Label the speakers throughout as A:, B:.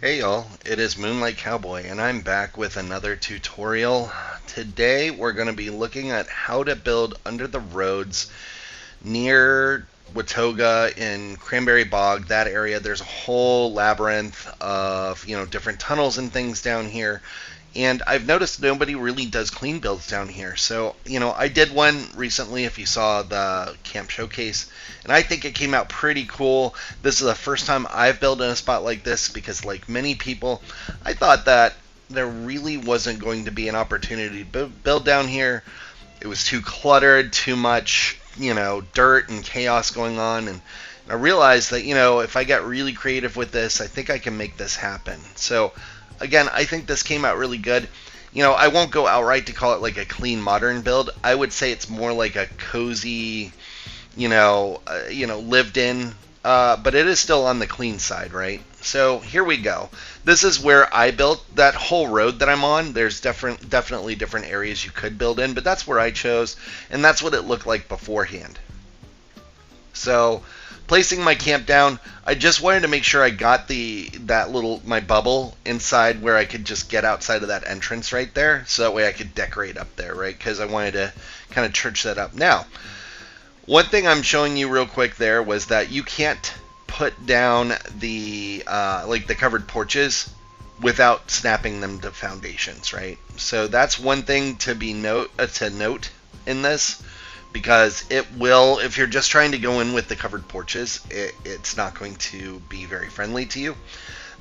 A: Hey y'all, it is Moonlight Cowboy and I'm back with another tutorial. Today we're going to be looking at how to build under the roads near Watoga in Cranberry Bog, that area. There's a whole labyrinth of, different tunnels and things down here. And I've noticed nobody really does clean builds down here. So, I did one recently if you saw the camp showcase, and I think it came out pretty cool. This is the first time I've built in a spot like this because, like many people, I thought that there really wasn't going to be an opportunity to build down here. It was too cluttered, too much, dirt and chaos going on. And I realized that, if I get really creative with this, I think I can make this happen. So, again, I think this came out really good. I won't go outright to call it like a clean modern build. I would say it's more like a cozy, lived in, but it is still on the clean side, right? So here we go. This is where I built that whole road that I'm on. There's definitely different areas you could build in, but that's where I chose, and that's what it looked like beforehand. So placing my camp down, I just wanted to make sure I got my bubble inside where I could just get outside of that entrance right there, so that way I could decorate up there, right? Because I wanted to kind of church that up. Now, one thing I'm showing you real quick there was that you can't put down the the covered porches without snapping them to foundations, right? So that's one thing to note in this, because it will, if you're just trying to go in with the covered porches, it's not going to be very friendly to you.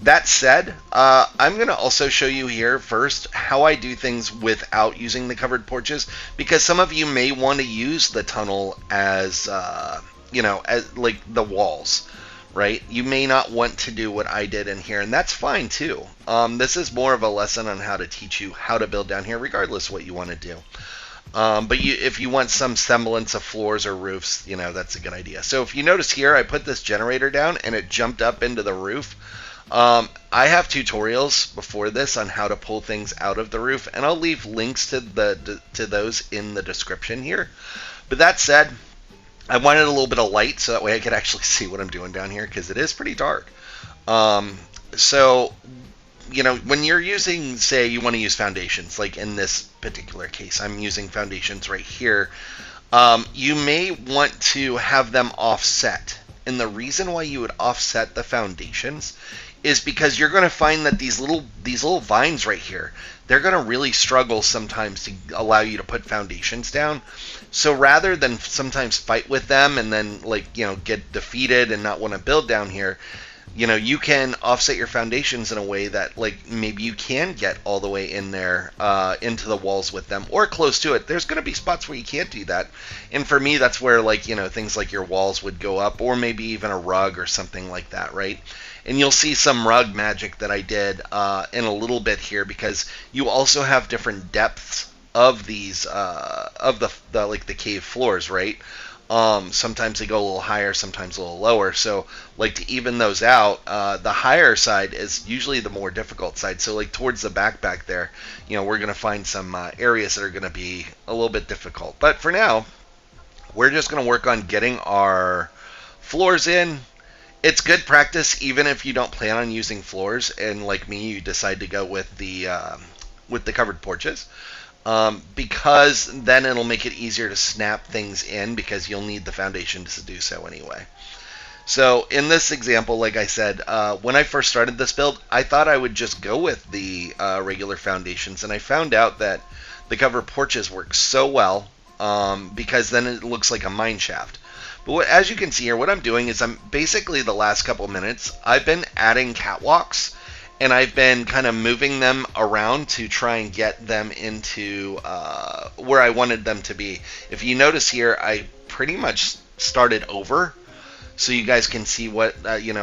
A: That said, I'm going to also show you here first how I do things without using the covered porches, because some of you may want to use the tunnel as, as like the walls, right? You may not want to do what I did in here, and that's fine too. This is more of a lesson on how to teach you how to build down here, regardless of what you want to do. But if you want some semblance of floors or roofs, that's a good idea. So if you notice here, I put this generator down and it jumped up into the roof. I have tutorials before this on how to pull things out of the roof, and I'll leave links to those in the description here. But that said, I wanted a little bit of light so that way I could actually see what I'm doing down here, because it is pretty dark. So when you're using, say you want to use foundations, like in this particular case, I'm using foundations right here, you may want to have them offset. And the reason why you would offset the foundations is because you're going to find that these little vines right here, they're going to really struggle sometimes to allow you to put foundations down. So rather than sometimes fight with them and then get defeated and not want to build down here, you can offset your foundations in a way that maybe you can get all the way in there into the walls with them, or close to it. There's going to be spots where you can't do that, and for me that's where things like your walls would go up, or maybe even a rug or something like that, right? And you'll see some rug magic that I did in a little bit here, because you also have different depths of these of the cave floors, right? Sometimes they go a little higher, sometimes a little lower. So, to even those out, the higher side is usually the more difficult side. So, towards the back there, we're going to find some areas that are going to be a little bit difficult. But for now, we're just going to work on getting our floors in. It's good practice, even if you don't plan on using floors, and like me, you decide to go with the covered porches. Because then it'll make it easier to snap things in, because you'll need the foundation to do so anyway. So in this example, like I said, when I first started this build, I thought I would just go with the regular foundations, and I found out that the covered porches work so well, because then it looks like a mine shaft. But as you can see here, what I'm doing is I'm basically, the last couple minutes, I've been adding catwalks, and I've been kind of moving them around to try and get them into where I wanted them to be. If you notice here, I pretty much started over, so you guys can see what,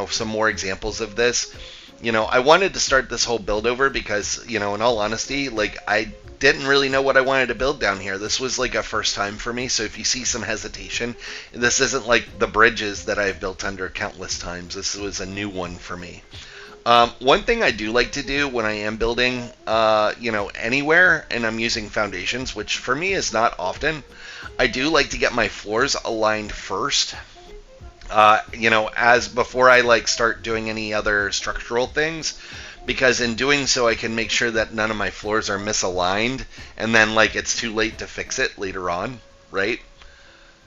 A: some more examples of this. I wanted to start this whole build over because, in all honesty, I didn't really know what I wanted to build down here. This was a first time for me, so if you see some hesitation, this isn't like the bridges that I've built under countless times. This was a new one for me. One thing I do like to do when I am building, anywhere, and I'm using foundations, which for me is not often, I do like to get my floors aligned first. as before I like start doing any other structural things, because in doing so I can make sure that none of my floors are misaligned, and then like it's too late to fix it later on, right?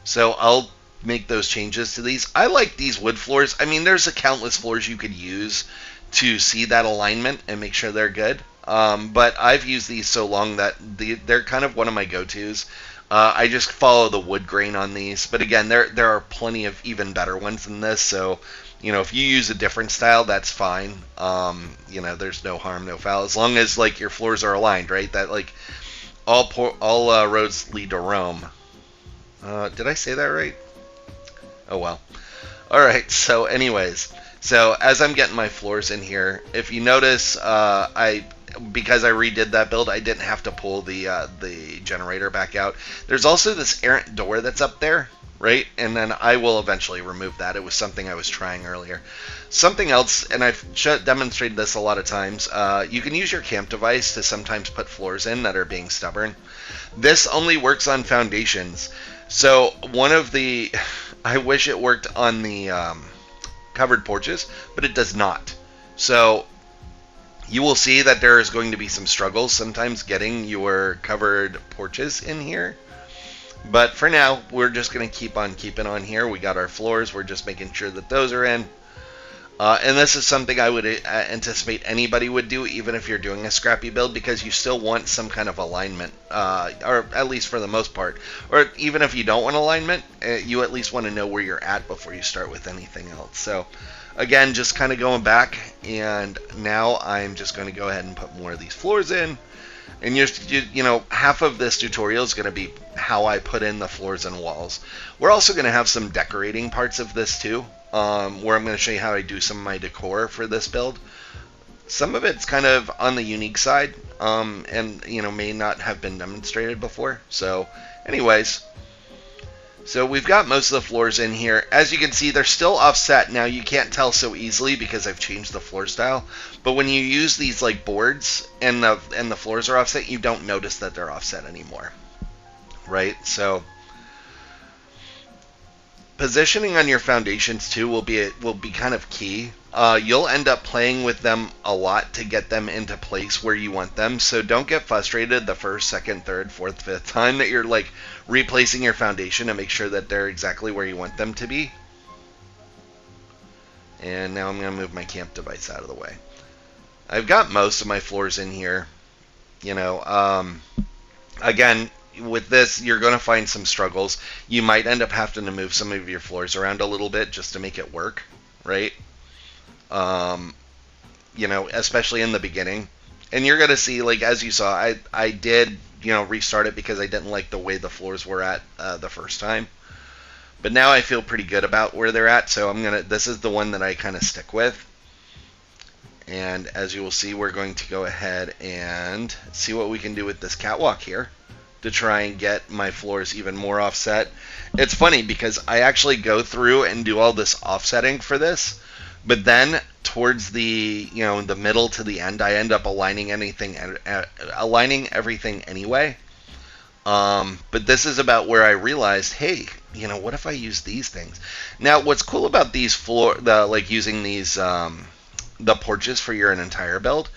A: So I'll make those changes to these. I like these wood floors. I mean, there's a countless floors you could use to see that alignment and make sure they're good. But I've used these so long that they're kind of one of my go-tos. I just follow the wood grain on these. But again, there are plenty of even better ones than this. So, if you use a different style, that's fine. There's no harm, no foul, as long as like your floors are aligned, right? That like all roads lead to Rome. Did I say that right? Oh well. All right. So, anyways, as I'm getting my floors in here, if you notice, because I redid that build, I didn't have to pull the generator back out. There's also this errant door that's up there, right? And then I will eventually remove that. It was something I was trying earlier. Something else, and I've demonstrated this a lot of times, you can use your camp device to sometimes put floors in that are being stubborn. This only works on foundations. So I wish it worked on the covered porches, but it does not. So you will see that there is going to be some struggles sometimes getting your covered porches in here. But for now, we're just going to keep on keeping on here. We got our floors. We're just making sure that those are in. And this is something I would anticipate anybody would do, even if you're doing a scrappy build, because you still want some kind of alignment, or at least for the most part. Or even if you don't want alignment, you at least want to know where you're at before you start with anything else. So, again, just kind of going back, and now I'm just going to go ahead and put more of these floors in. And half of this tutorial is going to be how I put in the floors and walls. We're also going to have some decorating parts of this too, where I'm going to show you how I do some of my decor for this build. Some of it's kind of on the unique side, and may not have been demonstrated before. So, anyways. So we've got most of the floors in here. As you can see, they're still offset. Now you can't tell so easily because I've changed the floor style. But when you use these like boards and the floors are offset, you don't notice that they're offset anymore, right? So positioning on your foundations too will be kind of key. You'll end up playing with them a lot to get them into place where you want them. So don't get frustrated the first, second, third, fourth, fifth time that you're like replacing your foundation to make sure that they're exactly where you want them to be. And now I'm going to move my camp device out of the way. I've got most of my floors in here. Again, with this, you're going to find some struggles. You might end up having to move some of your floors around a little bit just to make it work, right? Especially in the beginning. And you're going to see, like, as you saw, I did, restart it because I didn't like the way the floors were at the first time. But now I feel pretty good about where they're at, so this is the one that I kind of stick with. And as you will see, we're going to go ahead and see what we can do with this catwalk here to try and get my floors even more offset. It's funny because I actually go through and do all this offsetting for this, but then towards the the middle to the end, I end up aligning everything anyway. But this is about where I realized, hey, what if I use these things? Now, what's cool about these using these the porches for your entire build,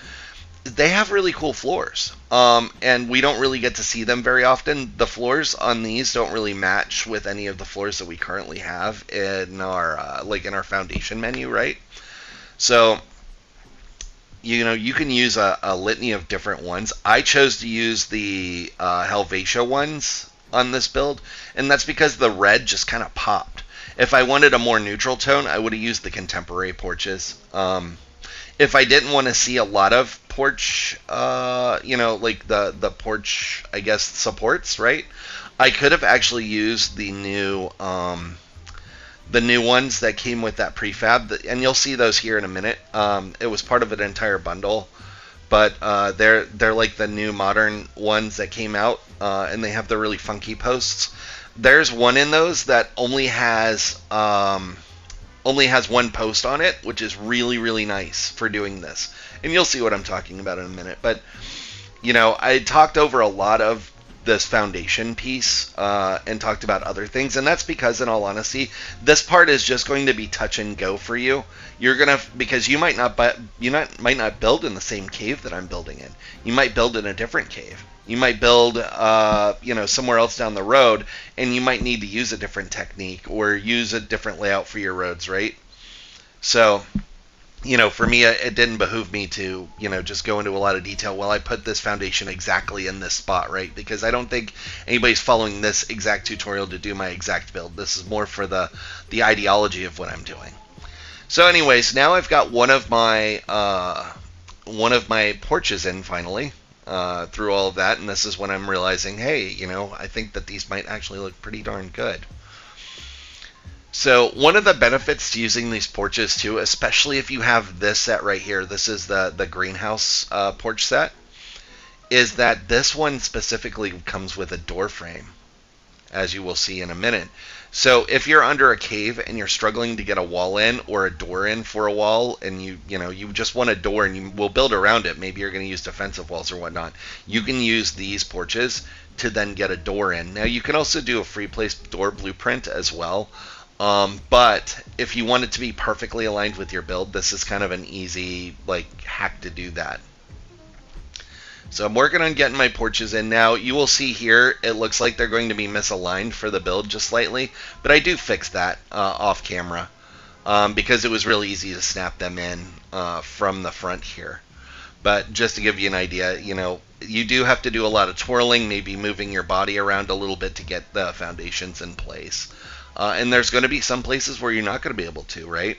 A: they have really cool floors, and we don't really get to see them very often. The floors on these don't really match with any of the floors that we currently have in our in our foundation menu, right? So you can use a litany of different ones. I chose to use the Helvetia ones on this build, and that's because the red just kind of popped. If I wanted a more neutral tone, I would have used the contemporary porches. If I didn't want to see a lot of porch, like the porch, I guess, supports, right? I could have actually used the new ones that came with that prefab, and you'll see those here in a minute. It was part of an entire bundle, but they're like the new modern ones that came out, and they have the really funky posts. There's one in those that only has one post on it, which is really, really nice for doing this. And you'll see what I'm talking about in a minute. But, I talked over a lot of this foundation piece and talked about other things, and that's because, in all honesty, this part is just going to be touch and go for you. You're gonna, because you might not build in the same cave that I'm building in. You might build in a different cave. You might build somewhere else down the road, and you might need to use a different technique or use a different layout for your roads, right? So, for me, it didn't behoove me to, just go into a lot of detail. Well, I put this foundation exactly in this spot, right? Because I don't think anybody's following this exact tutorial to do my exact build. This is more for the ideology of what I'm doing. So anyways, now I've got one of my porches in finally through all of that, and this is when I'm realizing, hey, I think that these might actually look pretty darn good. So one of the benefits to using these porches too, especially if you have this set right here, this is the greenhouse porch set, is that this one specifically comes with a door frame, as you will see in a minute. So if you're under a cave and you're struggling to get a wall in or a door in for a wall, and you just want a door and you will build around it, maybe you're going to use defensive walls or whatnot, you can use these porches to then get a door in. Now you can also do a free place door blueprint as well. But if you want it to be perfectly aligned with your build, this is kind of an easy hack to do that. So I'm working on getting my porches in now. You will see here, it looks like they're going to be misaligned for the build just slightly, but I do fix that off camera because it was really easy to snap them in from the front here. But just to give you an idea, you do have to do a lot of twirling, maybe moving your body around a little bit to get the foundations in place. And there's going to be some places where you're not going to be able to, right?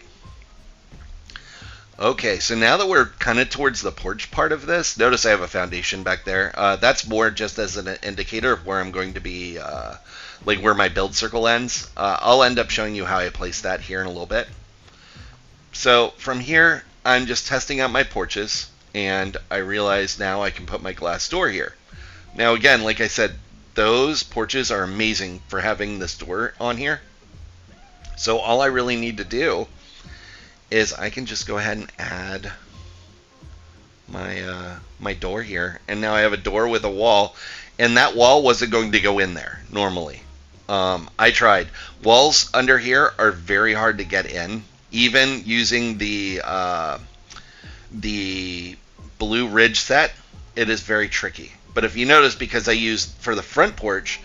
A: Okay, so now that we're kind of towards the porch part of this, notice I have a foundation back there. That's more just as an indicator of where I'm going to be, where my build circle ends. I'll end up showing you how I place that here in a little bit. So from here, I'm just testing out my porches, and I realize now I can put my glass door here. Now again, like I said, those porches are amazing for having this door on here. So all I really need to do is I can just go ahead and add my door here, and now I have a door with a wall, and that wall wasn't going to go in there normally. I tried. Walls under here are very hard to get in, even using the Blue Ridge set. It is very tricky. But if you notice, because I used for the front porch,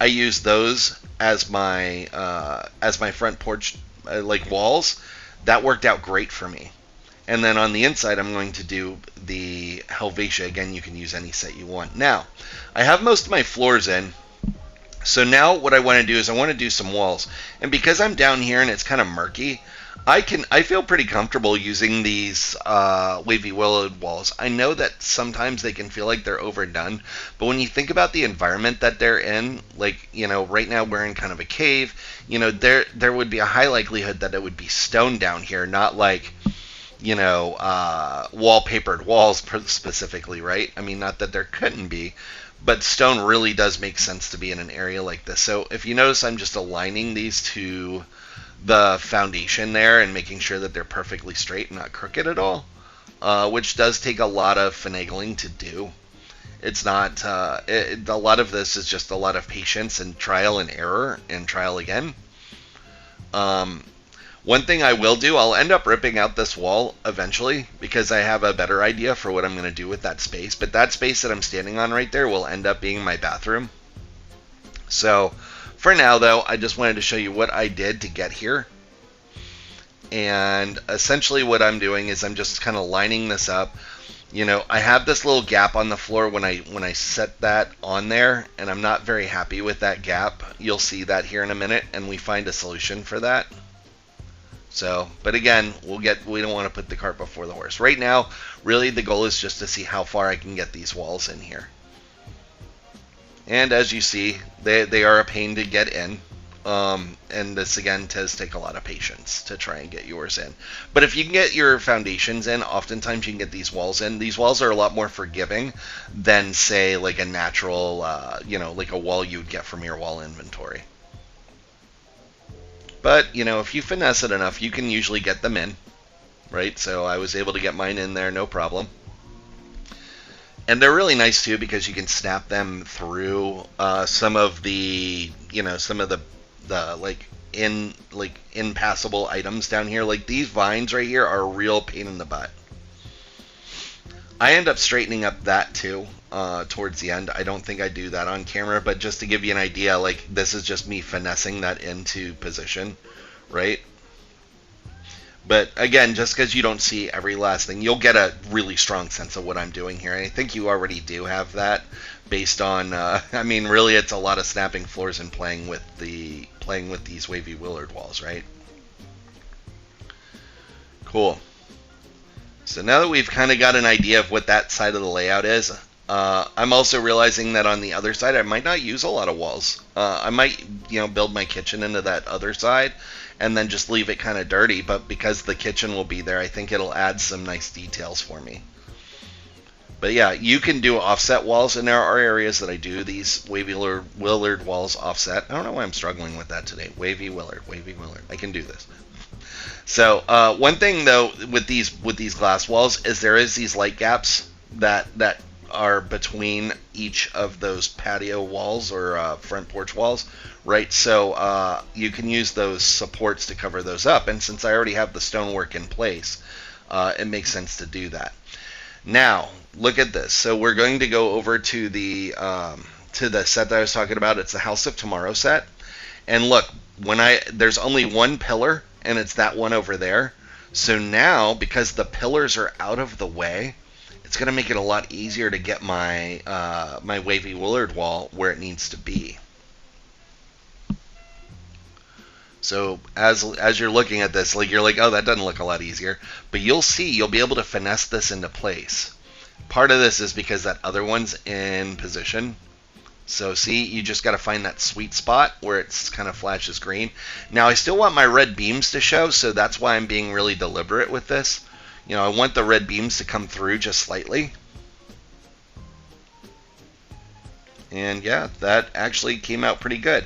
A: I used those as my front porch walls. That worked out great for me. And then on the inside, I'm going to do the Helvetia. Again, you can use any set you want. Now, I have most of my floors in. So now what I want to do is I want to do some walls. And because I'm down here and it's kind of murky, I feel pretty comfortable using these wavy willowed walls. I know that sometimes they can feel like they're overdone, but when you think about the environment that they're in, right now we're in kind of a cave, there would be a high likelihood that it would be stone down here, not wallpapered walls specifically, right? I mean, not that there couldn't be, but stone really does make sense to be in an area like this. So if you notice, I'm just aligning these to the foundation there and making sure that they're perfectly straight and not crooked at all, which does take a lot of finagling to do. It's not a lot of this is just a lot of patience and trial and error and trial again. One thing I will do, I'll end up ripping out this wall eventually because I have a better idea for what I'm going to do with that space, but that space that I'm standing on right there will end up being my bathroom. So for now, though, I just wanted to show you what I did to get here. And essentially what I'm doing is I'm just kind of lining this up. I have this little gap on the floor when I set that on there, and I'm not very happy with that gap. You'll see that here in a minute, and we find a solution for that. So, but again, we don't want to put the cart before the horse. Right now, really the goal is just to see how far I can get these walls in here. And as you see, they are a pain to get in. And this, again, does take a lot of patience to try and get yours in. But if you can get your foundations in, oftentimes you can get these walls in. These walls are a lot more forgiving than, say, like a natural, like a wall you would get from your wall inventory. But, if you finesse it enough, you can usually get them in, right? So I was able to get mine in there, no problem. And they're really nice too because you can snap them through some of the, some of the like impassable items down here. Like these vines right here are a real pain in the butt. I end up straightening up that too towards the end. I don't think I do that on camera, but just to give you an idea, like this is just me finessing that into position, right? But again, just because you don't see every last thing, you'll get a really strong sense of what I'm doing here. And I think you already do have that based on, I mean, really it's a lot of snapping floors and playing with these wavy Willard walls, right? Cool. So now that we've kind of got an idea of what that side of the layout is, I'm also realizing that on the other side, I might not use a lot of walls. I might, build my kitchen into that other side and then just leave it kind of dirty. But because the kitchen will be there, I think it'll add some nice details for me. But yeah, you can do offset walls, and there are areas that I do these wavy Willard walls offset. I don't know why I'm struggling with that today. Wavy Willard. I can do this. So one thing though with these glass walls is there is these light gaps that are between each of those patio walls or front porch walls, right? So you can use those supports to cover those up. And since I already have the stonework in place, it makes sense to do that. Now, look at this. So we're going to go over to the set that I was talking about. It's the House of Tomorrow set. And look, there's only one pillar, and it's that one over there. So now, because the pillars are out of the way, it's going to make it a lot easier to get my my wavy Willard wall where it needs to be. So as you're looking at this, like you're like, oh, that doesn't look a lot easier. But you'll see, you'll be able to finesse this into place. Part of this is because that other one's in position. So see, you just got to find that sweet spot where it's kind of flashes green. Now I still want my red beams to show, so that's why I'm being really deliberate with this. I want the red beams to come through just slightly. And yeah, that actually came out pretty good.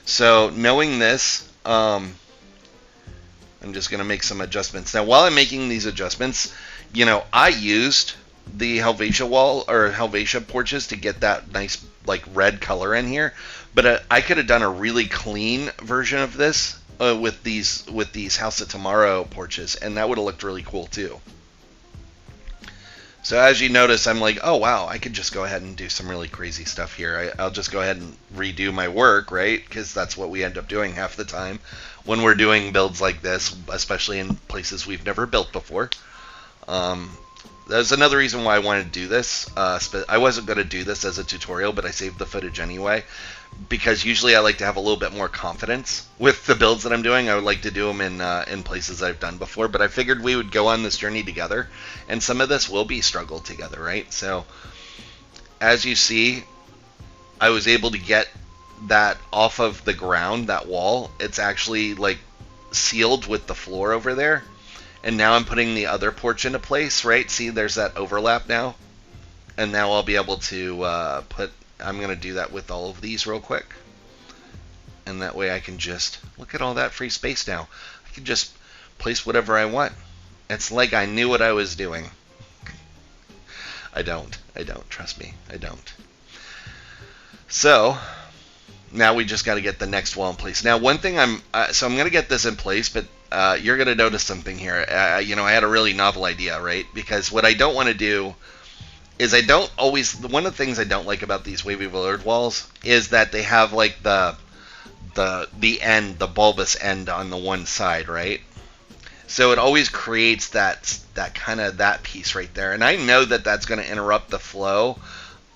A: So knowing this, I'm just going to make some adjustments. Now while I'm making these adjustments, I used the Helvetia wall or Helvetia porches to get that nice like red color in here, but I could have done a really clean version of this with these House of Tomorrow porches, and that would have looked really cool too. So as you notice, I'm like, oh wow, I could just go ahead and do some really crazy stuff here. I'll just go ahead and redo my work, right? Because that's what we end up doing half the time when we're doing builds like this, especially in places we've never built before. There's another reason why I wanted to do this. I wasn't going to do this as a tutorial, but I saved the footage anyway, because usually I like to have a little bit more confidence with the builds that I'm doing. I would like to do them in places I've done before, but I figured we would go on this journey together, and some of this will be struggled together, right? So as you see, I was able to get that off of the ground, that wall. It's actually like sealed with the floor over there. And now I'm putting the other porch into place, right? See, there's that overlap now. And now I'll be able to I'm going to do that with all of these real quick. And that way I can just, look at all that free space now. I can just place whatever I want. It's like I knew what I was doing. I don't, trust me, I don't. So, now we just got to get the next wall in place. Now, one thing I'm going to get this in place, but you're going to notice something here. I had a really novel idea, right? Because what I don't want to do is one of the things I don't like about these wavy Willard walls is that they have like the end, the bulbous end on the one side, right? So it always creates that kind of that piece right there. And I know that that's going to interrupt the flow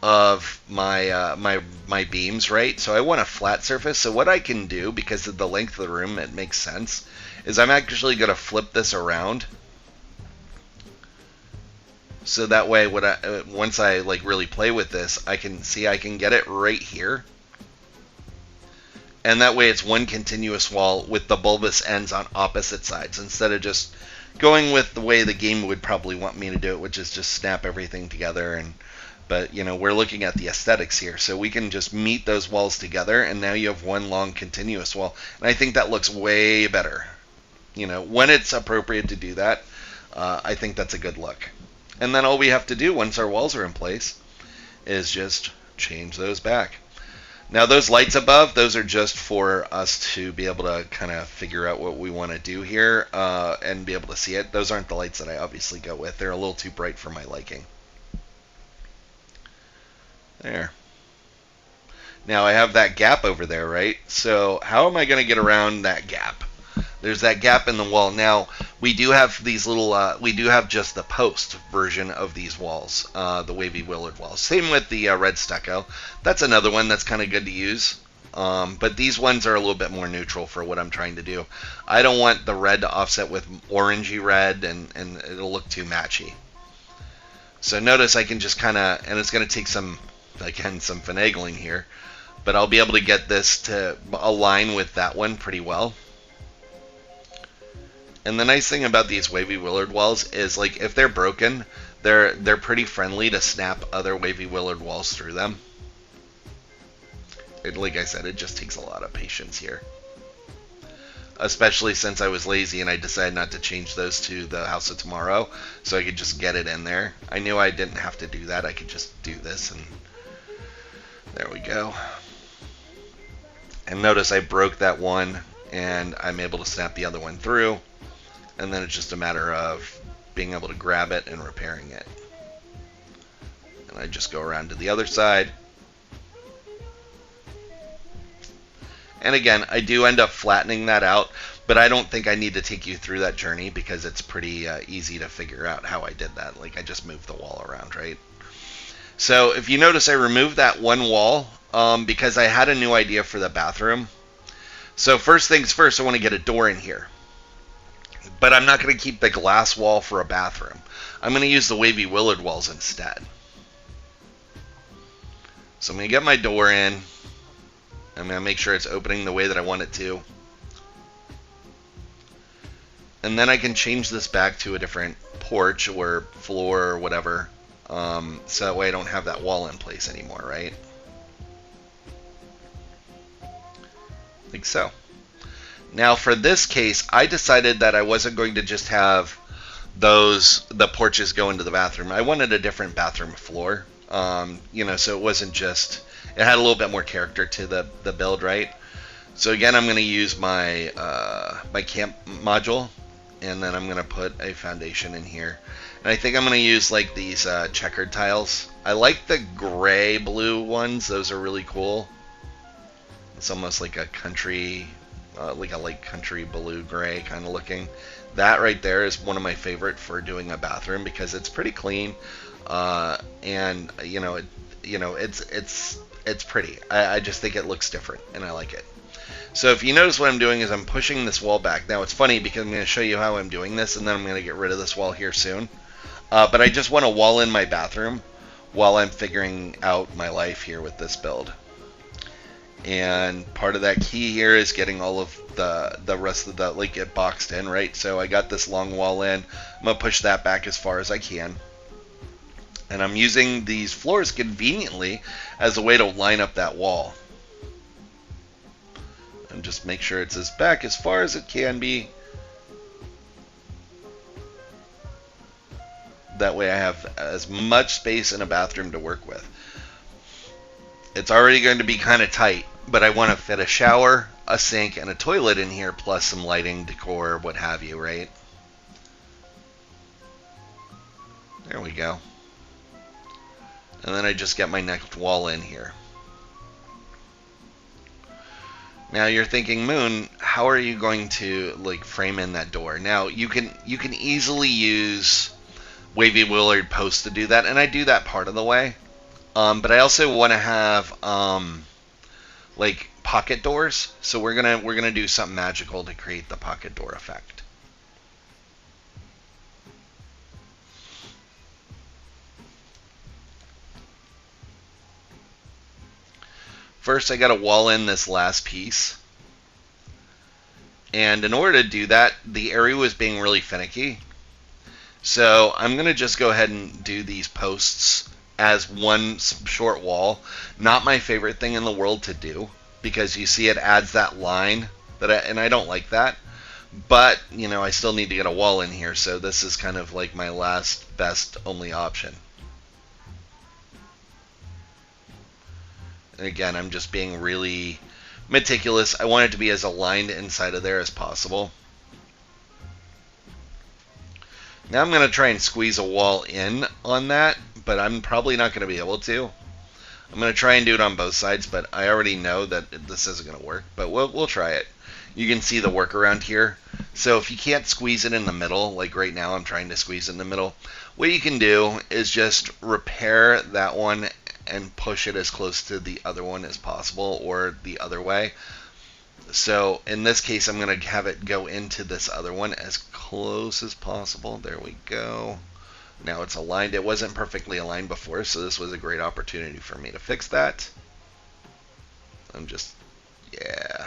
A: of my beams, right? So I want a flat surface. So what I can do, because of the length of the room, it makes sense, is I'm actually going to flip this around. So that way, once I like really play with this, I can get it right here. And that way it's one continuous wall with the bulbous ends on opposite sides, instead of just going with the way the game would probably want me to do it, which is just snap everything together. But we're looking at the aesthetics here, so we can just meet those walls together, and now you have one long continuous wall. And I think that looks way better. When it's appropriate to do that, I think that's a good look. And then all we have to do once our walls are in place is just change those back. Now those lights above, those are just for us to be able to kind of figure out what we want to do here and be able to see it. Those aren't the lights that I obviously go with. They're a little too bright for my liking. There. Now I have that gap over there, right? So how am I going to get around that gap? There's that gap in the wall. Now, we do have these little, we do have just the post version of these walls, the wavy Willard walls. Same with the red stucco. That's another one that's kind of good to use. But these ones are a little bit more neutral for what I'm trying to do. I don't want the red to offset with orangey red, and it'll look too matchy. So notice I can just kind of, and it's going to take some, again, some finagling here, but I'll be able to get this to align with that one pretty well. And the nice thing about these wavy Willard walls is, like, if they're broken, they're pretty friendly to snap other wavy Willard walls through them. Like I said, it just takes a lot of patience here. Especially since I was lazy and I decided not to change those to the House of Tomorrow, so I could just get it in there. I knew I didn't have to do that. I could just do this, and there we go. And notice I broke that one, and I'm able to snap the other one through. And then it's just a matter of being able to grab it and repairing it. And I just go around to the other side. And again, I do end up flattening that out, but I don't think I need to take you through that journey because it's pretty easy to figure out how I did that. Like, I just moved the wall around, right? So if you notice, I removed that one wall because I had a new idea for the bathroom. So first things first, I want to get a door in here. But I'm not going to keep the glass wall for a bathroom. I'm going to use the wavy Willard walls instead. So I'm going to get my door in. I'm going to make sure it's opening the way that I want it to. And then I can change this back to a different porch or floor or whatever. So that way I don't have that wall in place anymore, right? Like so. Now for this case, I decided that I wasn't going to just have the porches go into the bathroom. I wanted a different bathroom floor, so it wasn't just, it had a little bit more character to the build, right? So again, I'm going to use my my camp module, and then I'm going to put a foundation in here. And I think I'm going to use like these checkered tiles. I like the gray blue ones. Those are really cool. It's almost like a country... like a light country blue gray kind of looking. That right there is one of my favorite for doing a bathroom because it's pretty clean, and it's pretty. I just think it looks different and I like it. So if you notice, what I'm doing is I'm pushing this wall back. Now it's funny because I'm going to show you how I'm doing this, and then I'm going to get rid of this wall here soon. But I just want to wall in my bathroom while I'm figuring out my life here with this build. And part of that key here is getting all of the rest of the, like, get boxed in, right? So I got this long wall in. I'm going to push that back as far as I can. And I'm using these floors conveniently as a way to line up that wall. And just make sure it's as back as far as it can be. That way I have as much space in a bathroom to work with. It's already going to be kind of tight, but I want to fit a shower, a sink, and a toilet in here, plus some lighting, decor, what have you, right? There we go. And then I just get my next wall in here. Now you're thinking, Moon, how are you going to, like, frame in that door? Now you can easily use wavy Willard posts to do that, and I do that part of the way. But I also want to have like pocket doors, so we're gonna do something magical to create the pocket door effect. First, I got to wall in this last piece, and in order to do that, the area was being really finicky. So I'm gonna just go ahead and do these posts as one short wall. Not my favorite thing in the world to do, because you see it adds that line and I don't like that. But I still need to get a wall in here, so this is kind of like my last best only option. And again, I'm just being really meticulous. I want it to be as aligned inside of there as possible. Now I'm going to try and squeeze a wall in on that, but I'm probably not going to be able to. I'm going to try and do it on both sides, but I already know that this isn't going to work, but we'll try it. You can see the workaround here. So if you can't squeeze it in the middle, like right now I'm trying to squeeze it in the middle, what you can do is just repair that one and push it as close to the other one as possible, or the other way. So in this case, I'm going to have it go into this other one as close as possible. There we go. Now it's aligned. It wasn't perfectly aligned before, so this was a great opportunity for me to fix that. Yeah.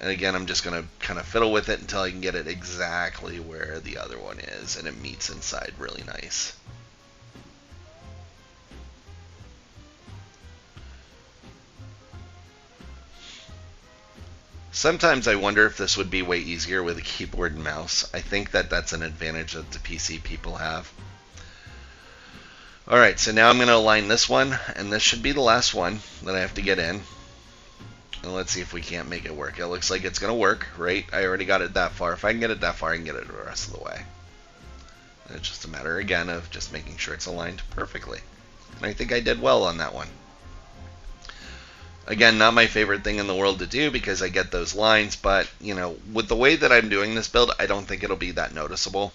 A: And again, I'm just going to kind of fiddle with it until I can get it exactly where the other one is, and it meets inside really nice. Sometimes I wonder if this would be way easier with a keyboard and mouse. I think that that's an advantage that the PC people have. Alright, so now I'm going to align this one, and this should be the last one that I have to get in. And let's see if we can't make it work. It looks like it's going to work, right? I already got it that far. If I can get it that far, I can get it the rest of the way. And it's just a matter, again, of just making sure it's aligned perfectly. And I think I did well on that one. Again, not my favorite thing in the world to do because I get those lines, but, you know, with the way that I'm doing this build, I don't think it'll be that noticeable.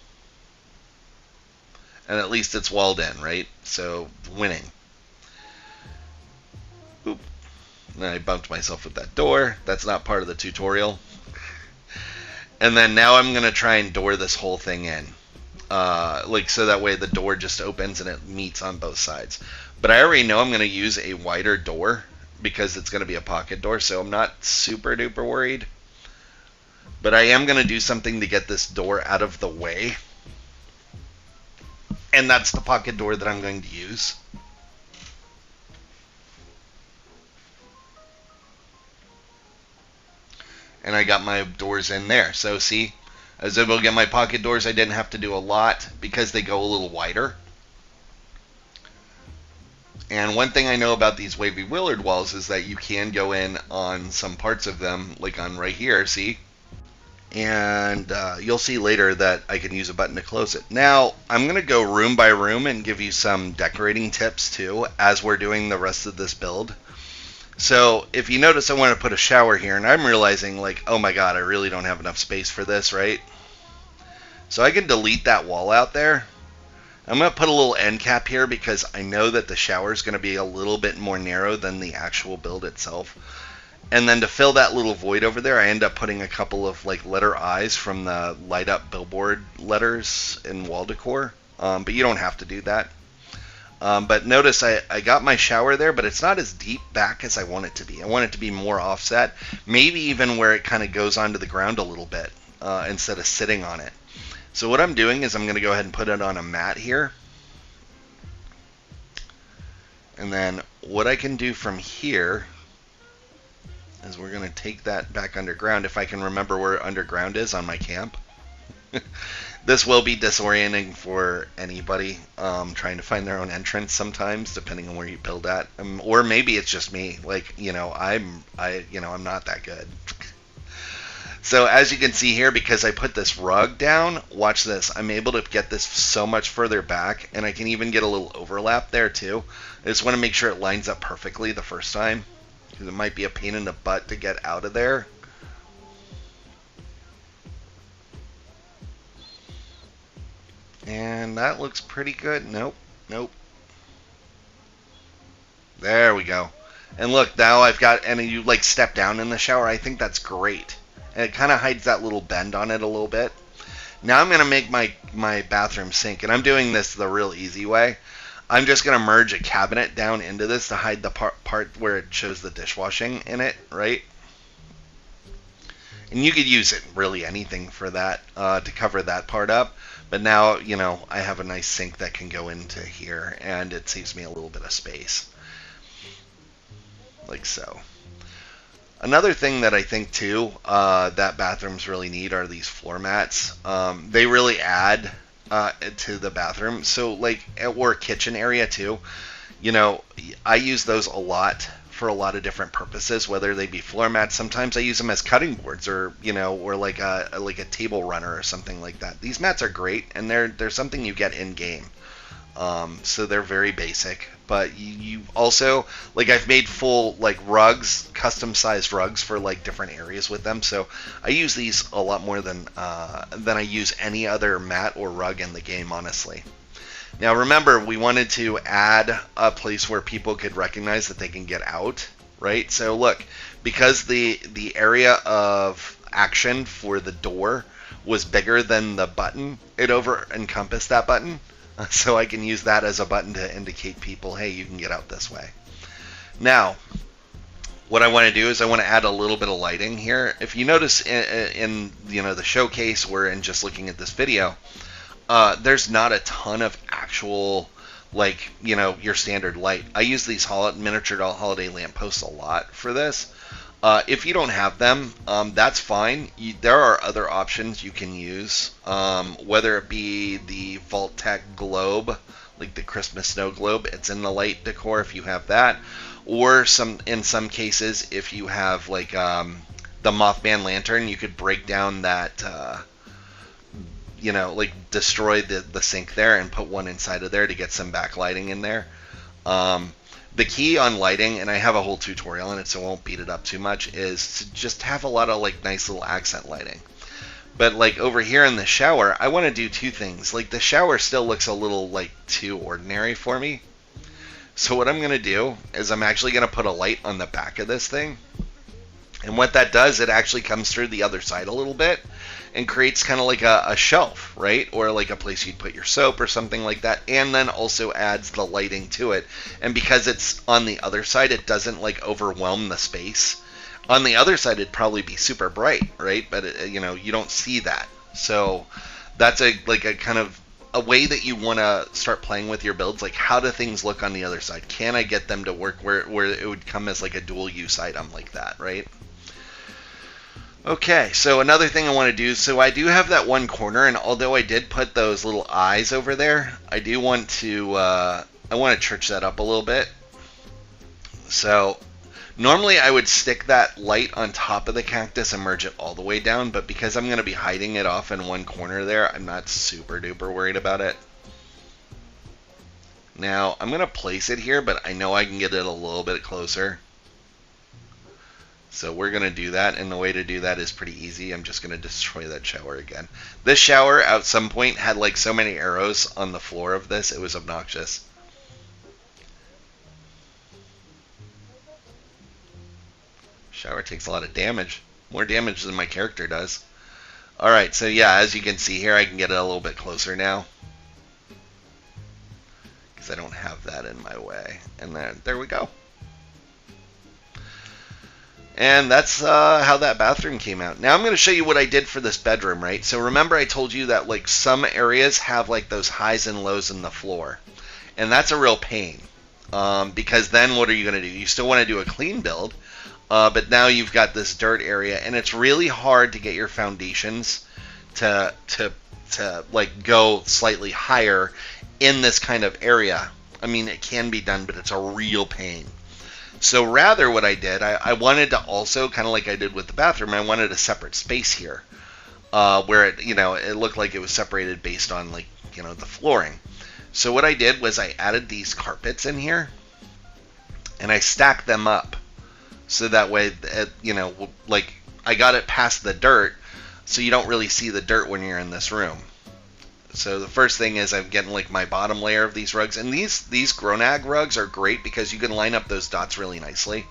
A: And at least it's walled in, right? So, winning. Oop. And I bumped myself with that door. That's not part of the tutorial. And then now I'm going to try and door this whole thing in. So that way the door just opens and it meets on both sides. But I already know I'm going to use a wider door because it's going to be a pocket door, so I'm not super duper worried. But I am going to do something to get this door out of the way. And that's the pocket door that I'm going to use. And I got my doors in there. So see, I was able to get my pocket doors. I didn't have to do a lot because they go a little wider. And one thing I know about these wavy Willard walls is that you can go in on some parts of them, like on right here, see? And you'll see later that I can use a button to close it. Now, I'm going to go room by room and give you some decorating tips too as we're doing the rest of this build. So if you notice, I want to put a shower here, and I'm realizing, like, oh my god, I really don't have enough space for this, right? So I can delete that wall out there. I'm going to put a little end cap here because I know that the shower is going to be a little bit more narrow than the actual build itself. And then to fill that little void over there, I end up putting a couple of like letter I's from the light up billboard letters in wall decor. But you don't have to do that. But notice I got my shower there, but it's not as deep back as I want it to be. I want it to be more offset, maybe even where it kind of goes onto the ground a little bit instead of sitting on it. So what I'm doing is I'm going to go ahead and put it on a mat here. And then what I can do from here is we're going to take that back underground, if I can remember where underground is on my camp. This will be disorienting for anybody trying to find their own entrance sometimes, depending on where you build at. Or maybe it's just me. Like, I'm not that good. So as you can see here, because I put this rug down, watch this. I'm able to get this so much further back, and I can even get a little overlap there too. I just want to make sure it lines up perfectly the first time, because it might be a pain in the butt to get out of there. And that looks pretty good. Nope. There we go. And look, now I've got, and you like step down in the shower. I think that's great. And it kind of hides that little bend on it a little bit. Now I'm going to make my bathroom sink, and I'm doing this the real easy way. I'm just going to merge a cabinet down into this to hide the part where it shows the dishwashing in it, right? And you could use it really anything for that, to cover that part up. But now, I have a nice sink that can go into here, and it saves me a little bit of space. Like so. Another thing that I think too that bathrooms really need are these floor mats. They really add to the bathroom. So or kitchen area too. I use those a lot for a lot of different purposes, whether they be floor mats. Sometimes I use them as cutting boards, or or like a table runner or something like that. These mats are great, and they're something you get in game. So they're very basic, but you also, like, I've made full like rugs, custom sized rugs for like different areas with them. So I use these a lot more than I use any other mat or rug in the game, honestly. Now remember, we wanted to add a place where people could recognize that they can get out, right? So look, because the area of action for the door was bigger than the button, it over encompassed that button. So I can use that as a button to indicate people, hey, you can get out this way. Now, what I want to do is I want to add a little bit of lighting here. If you notice in the showcase or in just looking at this video, there's not a ton of actual, like, your standard light. I use these miniature holiday lampposts a lot for this. If you don't have them, that's fine. There are other options you can use, whether it be the Vault-Tec globe, like the Christmas snow globe. It's in the light decor if you have that, or in some cases, if you have like the Mothman lantern, you could break down that, like destroy the sink there and put one inside of there to get some backlighting in there. The key on lighting, and I have a whole tutorial on it, so I won't beat it up too much, is to just have a lot of like nice little accent lighting. But like over here in the shower, I want to do two things. Like the shower still looks a little like too ordinary for me. So what I'm going to do is I'm actually going to put a light on the back of this thing. And what that does, it actually comes through the other side a little bit and creates kind of like a shelf, right? Or like a place you'd put your soap or something like that, and then also adds the lighting to it. And because it's on the other side, it doesn't like overwhelm the space. On the other side, it'd probably be super bright, right? But you don't see that. So that's a kind of a way that you want to start playing with your builds. Like, how do things look on the other side? Can I get them to work where it would come as like a dual use item like that, right? Okay, so another thing I want to do, so I do have that one corner, and although I did put those little eyes over there, I do want to, I want to church that up a little bit. So normally I would stick that light on top of the cactus and merge it all the way down, but because I'm going to be hiding it off in one corner there, I'm not super duper worried about it. Now, I'm going to place it here, but I know I can get it a little bit closer. So we're going to do that, and the way to do that is pretty easy. I'm just going to destroy that shower again. This shower at some point had like so many arrows on the floor of this, it was obnoxious. Shower takes a lot of damage. More damage than my character does. Alright, so yeah, as you can see here, I can get it a little bit closer now. Because I don't have that in my way. And there we go. And that's how that bathroom came out. Now I'm going to show you what I did for this bedroom, right? So remember I told you that like some areas have like those highs and lows in the floor. And that's a real pain. Because then what are you going to do? You still want to do a clean build. But now you've got this dirt area. And it's really hard to get your foundations to like go slightly higher in this kind of area. I mean, it can be done, but it's a real pain. So rather what I did, I wanted to also, kind of like I did with the bathroom, I wanted a separate space here where it looked like it was separated based on like, the flooring. So what I did was I added these carpets in here and I stacked them up. So that way, like I got it past the dirt so you don't really see the dirt when you're in this room. So the first thing is I'm getting like my bottom layer of these rugs, and these Gronag rugs are great because you can line up those dots really nicely,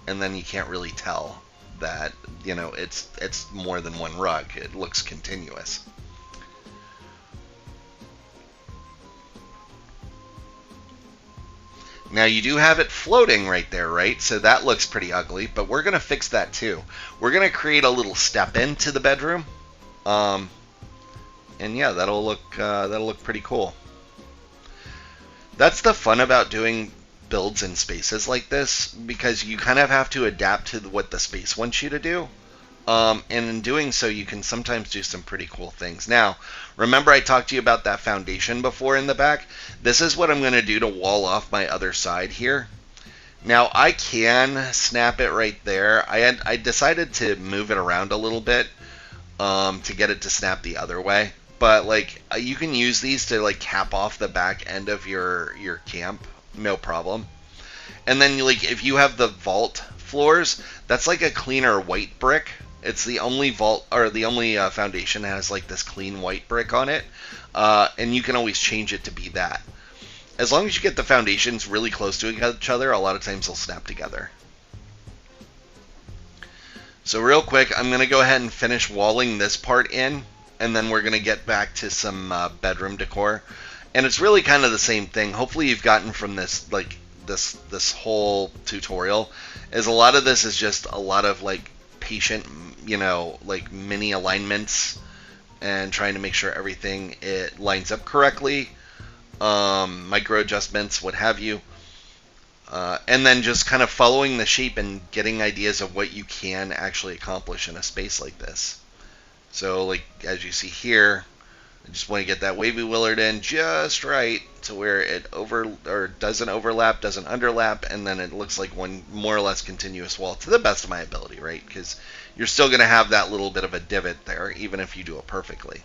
A: and then you can't really tell that it's more than one rug. It looks continuous. Now you do have it floating right there, right? So that looks pretty ugly, but we're gonna fix that too. We're gonna create a little step into the bedroom. And yeah, that'll look pretty cool. That's the fun about doing builds in spaces like this, because you kind of have to adapt to what the space wants you to do. And in doing so, you can sometimes do some pretty cool things. Now, remember I talked to you about that foundation before in the back? This is what I'm going to do to wall off my other side here. Now I can snap it right there. I decided to move it around a little bit to get it to snap the other way. But like you can use these to like cap off the back end of your camp, no problem. And then like if you have the vault floors, that's like a cleaner white brick. It's the only vault or the only foundation that has like this clean white brick on it, and you can always change it to be that. As long as you get the foundations really close to each other, a lot of times they'll snap together. So real quick, I'm going to go ahead and finish walling this part in, and then we're going to get back to some bedroom decor. And it's really kind of the same thing. Hopefully you've gotten from this like this whole tutorial is a lot of this is just a lot of like patient, like mini alignments and trying to make sure everything it lines up correctly, micro adjustments, what have you. And then just kind of following the shape and getting ideas of what you can actually accomplish in a space like this. So like as you see here, I just want to get that wavy willard in just right to where it doesn't overlap, doesn't underlap, and then it looks like one more or less continuous wall to the best of my ability, right? Because you're still going to have that little bit of a divot there, even if you do it perfectly.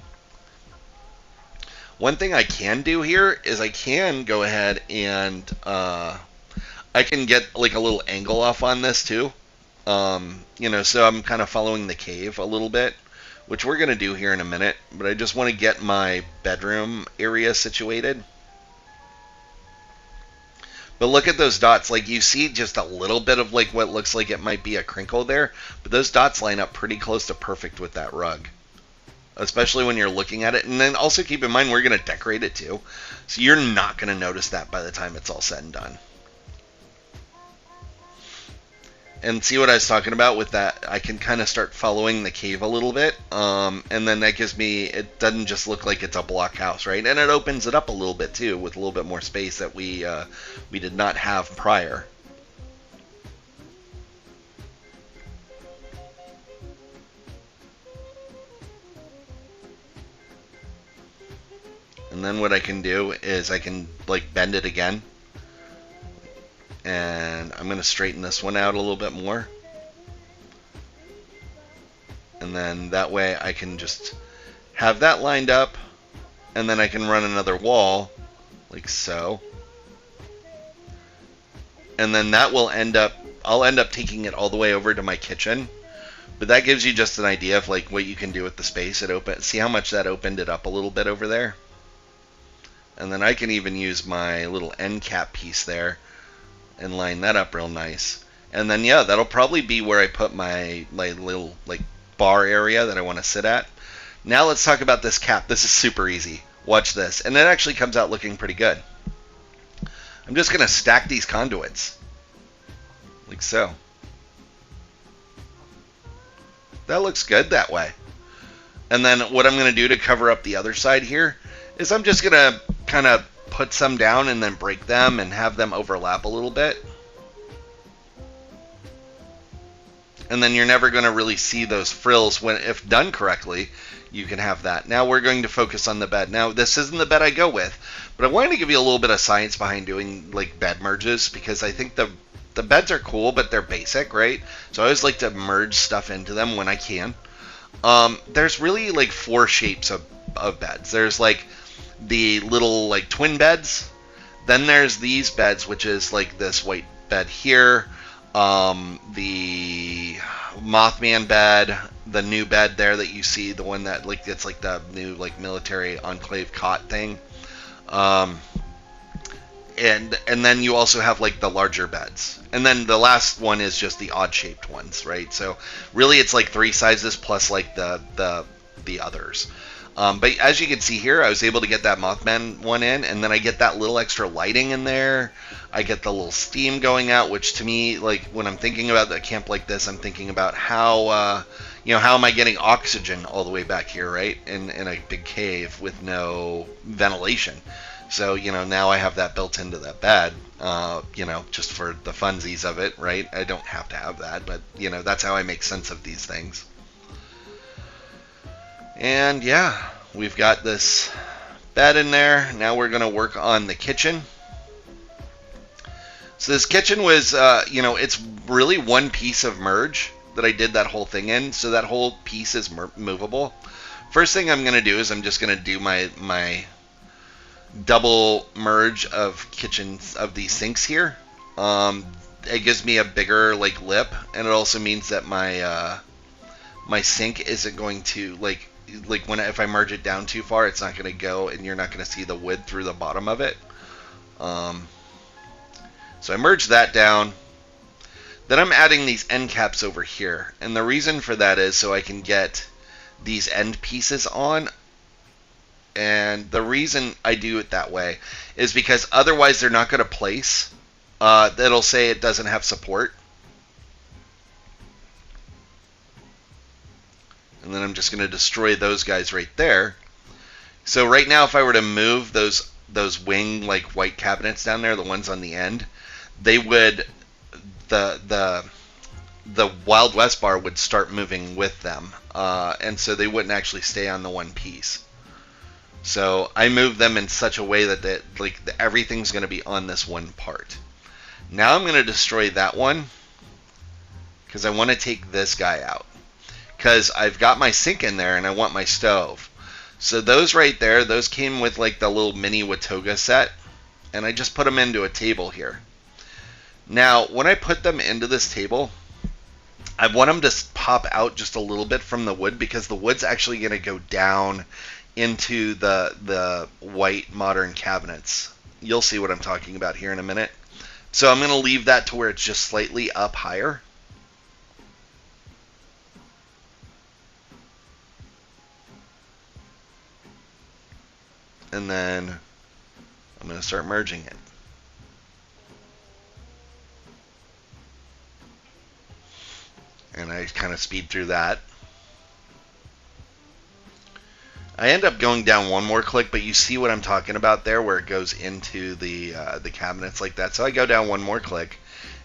A: One thing I can do here is I can go ahead and I can get like a little angle off on this too. So I'm kind of following the cave a little bit, which we're going to do here in a minute, but I just want to get my bedroom area situated. But look at those dots. Like you see just a little bit of like what looks like it might be a crinkle there, but those dots line up pretty close to perfect with that rug, especially when you're looking at it. And then also keep in mind we're going to decorate it too, so you're not going to notice that by the time it's all said and done. And see what I was talking about with that? I can kind of start following the cave a little bit, and then that gives me, it doesn't just look like it's a block house, right? And it opens it up a little bit too, with a little bit more space that we did not have prior. And then what I can do is I can like bend it again. And I'm going to straighten this one out a little bit more. And then that way I can just have that lined up, and then I can run another wall like so. And then that will I'll end up taking it all the way over to my kitchen. But that gives you just an idea of like what you can do with the space. See how much that opened it up a little bit over there? And then I can even use my little end cap piece there and line that up real nice. And then yeah, that'll probably be where I put my little like bar area that I want to sit at. Now let's talk about this cap. This is super easy. Watch this. And it actually comes out looking pretty good. I'm just going to stack these conduits like so. That looks good that way. And then what I'm going to do to cover up the other side here is I'm just going to kind of put some down and then break them and have them overlap a little bit. And then you're never going to really see those frills when, if done correctly, you can have that. Now we're going to focus on the bed. Now this isn't the bed I go with, but I wanted to give you a little bit of science behind doing like bed merges, because I think the beds are cool, but they're basic, right? So I always like to merge stuff into them when I can. There's really like 4 shapes of beds. There's like the little like twin beds. Then there's these beds, which is like this white bed here. The Mothman bed, the new bed there that you see, the one that like it's like the new like military enclave cot thing. And then you also have like the larger beds. And then the last one is just the odd shaped ones, right? So really it's like 3 sizes plus like the others. But as you can see here, I was able to get that Mothman one in, and then I get that little extra lighting in there. I get the little steam going out, which to me, like when I'm thinking about a camp like this, I'm thinking about how, how am I getting oxygen all the way back here, right? In a big cave with no ventilation. So, now I have that built into that bed, just for the funsies of it, right? I don't have to have that, but, that's how I make sense of these things. And yeah, we've got this bed in there. Now we're going to work on the kitchen. So this kitchen was, it's really one piece of merge that I did that whole thing in. So that whole piece is movable. First thing I'm going to do is I'm just going to do my double merge of kitchens of these sinks here. It gives me a bigger like lip, and it also means that my sink isn't going to like when if I merge it down too far, it's not going to go, and you're not going to see the wood through the bottom of it. So I merge that down. Then I'm adding these end caps over here, and the reason for that is so I can get these end pieces on. And the reason I do it that way is because otherwise they're not going to place. It'll say it doesn't have support. And then I'm just going to destroy those guys right there. So right now, if I were to move those wing like white cabinets down there, the ones on the end, they would the Wild West bar would start moving with them, and so they wouldn't actually stay on the one piece. So I moved them in such a way that everything's going to be on this one part. Now I'm going to destroy that one because I want to take this guy out because I've got my sink in there and I want my stove. So those right there, those came with like the little mini Watoga set, and I just put them into a table here. Now, when I put them into this table, I want them to pop out just a little bit from the wood because the wood's actually going to go down into the white modern cabinets. You'll see what I'm talking about here in a minute. So I'm going to leave that to where it's just slightly up higher. And then I'm going to start merging it. And I kind of speed through that. I end up going down one more click, but you see what I'm talking about there, where it goes into the cabinets like that. So I go down one more click,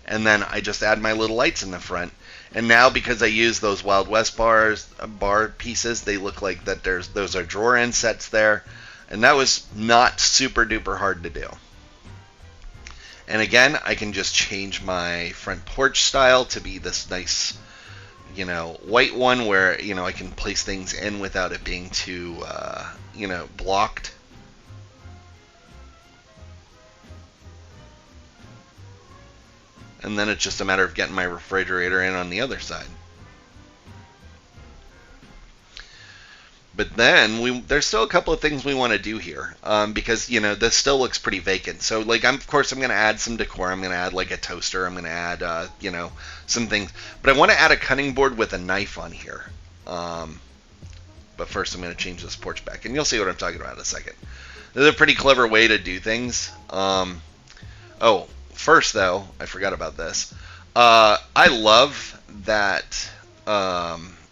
A: and then I just add my little lights in the front. And now, because I use those Wild West bar pieces, they look like that. Those are drawer end sets there, and that was not super duper hard to do. And again, I can just change my front porch style to be this nice, white one where, I can place things in without it being too, blocked. And then it's just a matter of getting my refrigerator in on the other side. But then there's still a couple of things we want to do here because, this still looks pretty vacant. So, of course, I'm going to add some decor. I'm going to add, a toaster. I'm going to add, some things. But I want to add a cutting board with a knife on here. But first, I'm going to change this porch back. And you'll see what I'm talking about in a second. This is a pretty clever way to do things. First, though, I forgot about this. I love that...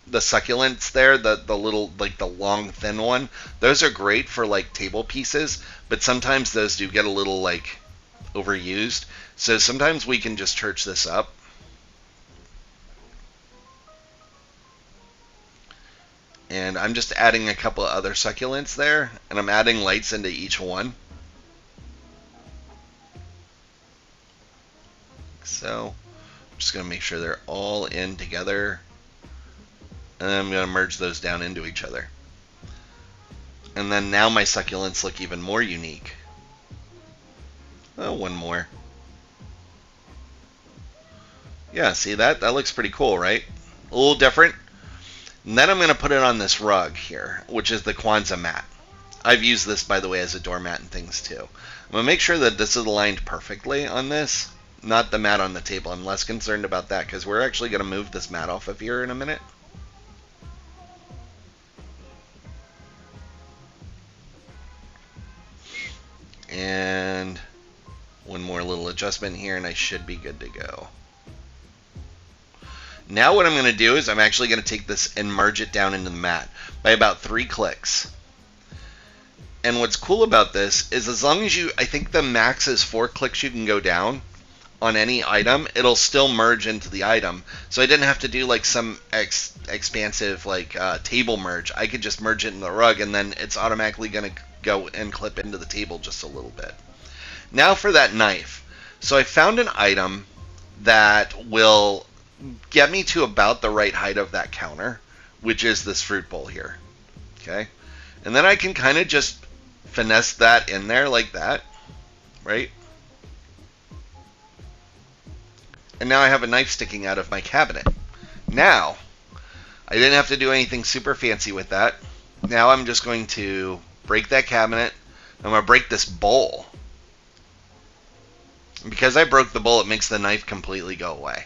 A: the succulents there, the little, the long, thin one, those are great for, table pieces, but sometimes those do get a little, overused. So sometimes we can just church this up. And I'm just adding a couple of other succulents there, and I'm adding lights into each one. So I'm just going to make sure they're all in together. And then I'm going to merge those down into each other. And then now my succulents look even more unique. Oh, one more. Yeah, see that? That looks pretty cool, right? A little different. And then I'm going to put it on this rug here, which is the Kwanzaa mat. I've used this, by the way, as a doormat and things too. I'm going to make sure that this is aligned perfectly on this, not the mat on the table. I'm less concerned about that because we're actually going to move this mat off of here in a minute. And one more little adjustment here, and I should be good to go. Now what I'm going to do is I'm actually going to take this and merge it down into the mat by about 3 clicks. And what's cool about this is as long as I think the max is 4 clicks you can go down on any item, it'll still merge into the item. So I didn't have to do some expansive table merge. I could just merge it in the rug, and then it's automatically going to go and clip into the table just a little bit. Now for that knife. So I found an item that will get me to about the right height of that counter, which is this fruit bowl here. Okay? And then I can kind of just finesse that in there like that, right? And now I have a knife sticking out of my cabinet. Now, I didn't have to do anything super fancy with that. Now I'm just going to break that cabinet. I'm going to break this bowl. And because I broke the bowl, it makes the knife completely go away.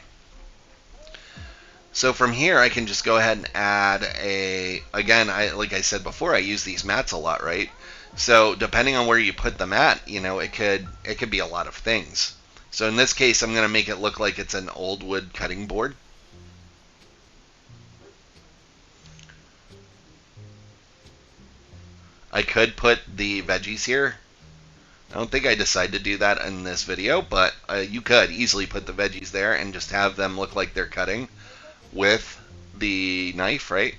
A: So from here, I can just go ahead and add again, like I said before, I use these mats a lot, right? So depending on where you put the mat, it could be a lot of things. So in this case, I'm going to make it look like it's an old wood cutting board. I could put the veggies here. I don't think I decided to do that in this video, but you could easily put the veggies there and just have them look like they're cutting with the knife, right?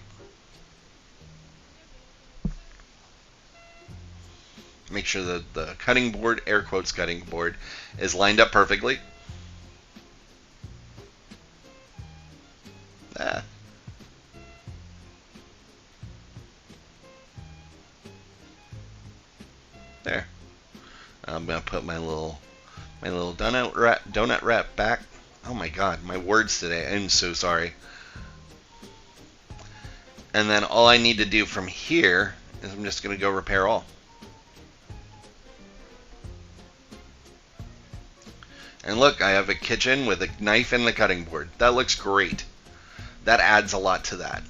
A: Make sure that the cutting board, air quotes cutting board, is lined up perfectly. Ah. There. I'm gonna put my little donut wrap back. Oh my god, my words today. I'm so sorry. And then all I need to do from here is I'm just gonna go repair all. And look, I have a kitchen with a knife and the cutting board. That looks great. That adds a lot to that.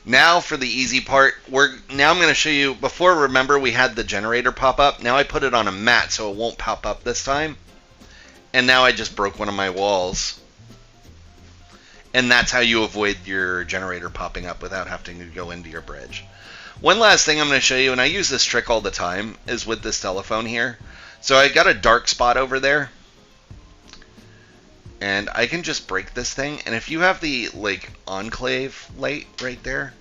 A: Now for the easy part, now I'm going to show you, before remember we had the generator pop up, now I put it on a mat so it won't pop up this time. And now I just broke one of my walls. And that's how you avoid your generator popping up without having to go into your bridge. One last thing I'm going to show you, and I use this trick all the time, is with this telephone here. So I got a dark spot over there. And I can just break this thing. And if you have the enclave light right there,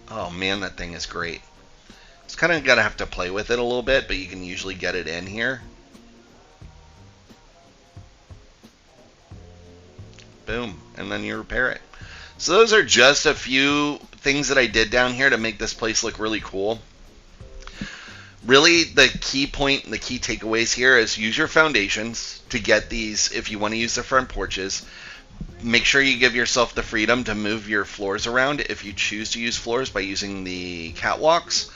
A: oh man, that thing is great. It's kind of gotta have to play with it a little bit, but you can usually get it in here. Boom, and then you repair it. So those are just a few things that I did down here to make this place look really cool. Really, the key point, the key takeaways here is use your foundations to get these, if you want to use the front porches. Make sure you give yourself the freedom to move your floors around if you choose to use floors by using the catwalks.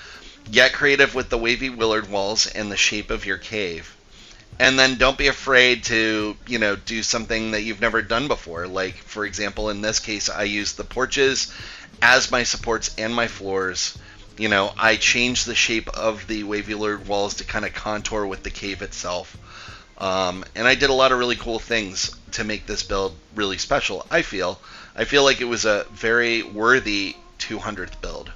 A: Get creative with the wavy Willard walls and the shape of your cave. And then don't be afraid to, do something that you've never done before. Like, for example, in this case, I used the porches as my supports and my floors. I changed the shape of the wavy Willard walls to kind of contour with the cave itself. And I did a lot of really cool things to make this build really special, I feel. I feel like it was a very worthy 200th build.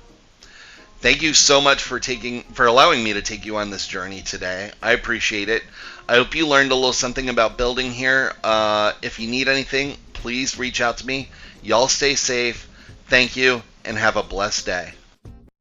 A: Thank you so much for allowing me to take you on this journey today. I appreciate it. I hope you learned a little something about building here. If you need anything, please reach out to me. Y'all stay safe. Thank you, and have a blessed day.